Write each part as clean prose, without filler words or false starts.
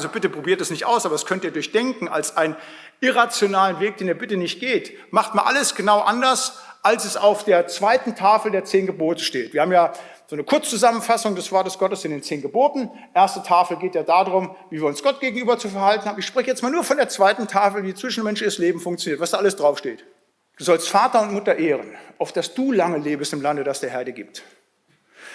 also bitte probiert es nicht aus, aber das könnt ihr durchdenken als einen irrationalen Weg, den ihr bitte nicht geht. Macht mal alles genau anders, als es auf der zweiten Tafel der 10 Gebote steht. Wir haben ja so eine Kurzzusammenfassung des Wortes Gottes in den 10 Geboten. Erste Tafel geht ja darum, wie wir uns Gott gegenüber zu verhalten haben. Ich spreche jetzt mal nur von der zweiten Tafel, wie zwischenmenschliches Leben funktioniert, was da alles draufsteht. Du sollst Vater und Mutter ehren, auf dass du lange lebst im Lande, das der Herr dir gibt.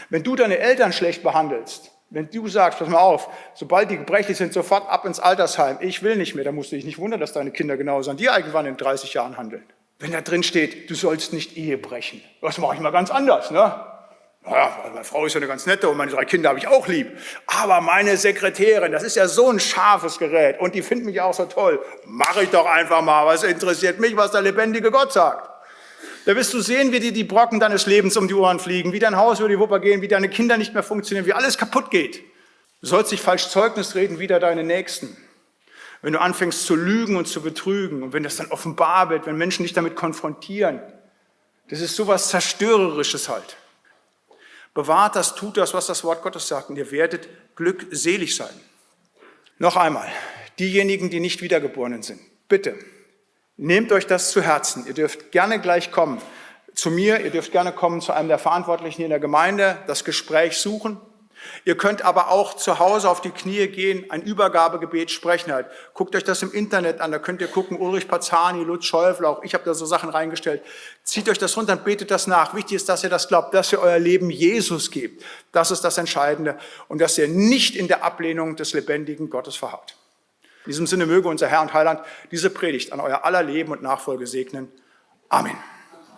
Wenn du deine Eltern schlecht behandelst, wenn du sagst, pass mal auf, sobald die gebrechlich sind, sofort ab ins Altersheim, ich will nicht mehr, dann musst du dich nicht wundern, dass deine Kinder genauso an dir irgendwann in 30 Jahren handeln. Wenn da drin steht, du sollst nicht Ehe brechen, das mache ich mal ganz anders, ne? Naja, meine Frau ist ja eine ganz nette und meine 3 Kinder habe ich auch lieb. Aber meine Sekretärin, das ist ja so ein scharfes Gerät und die finden mich auch so toll. Mache ich doch einfach mal, was interessiert mich, was der lebendige Gott sagt. Da wirst du sehen, wie dir die Brocken deines Lebens um die Ohren fliegen, wie dein Haus über die Wupper gehen, wie deine Kinder nicht mehr funktionieren, wie alles kaputt geht. Du sollst nicht falsch Zeugnis reden, wider deine Nächsten. Wenn du anfängst zu lügen und zu betrügen und wenn das dann offenbar wird, wenn Menschen dich damit konfrontieren, das ist sowas Zerstörerisches halt. Bewahrt das, tut das, was das Wort Gottes sagt, und ihr werdet glückselig sein. Noch einmal, diejenigen, die nicht Wiedergeborenen sind, bitte, nehmt euch das zu Herzen. Ihr dürft gerne gleich kommen zu mir, ihr dürft gerne kommen zu einem der Verantwortlichen in der Gemeinde, das Gespräch suchen. Ihr könnt aber auch zu Hause auf die Knie gehen, ein Übergabegebet sprechen halt. Guckt euch das im Internet an, da könnt ihr gucken, Ulrich Pazani, Lutz Schäufel, auch ich habe da so Sachen reingestellt. Zieht euch das runter und betet das nach. Wichtig ist, dass ihr das glaubt, dass ihr euer Leben Jesus gebt. Das ist das Entscheidende und dass ihr nicht in der Ablehnung des lebendigen Gottes verharrt. In diesem Sinne möge unser Herr und Heiland diese Predigt an euer aller Leben und Nachfolge segnen. Amen.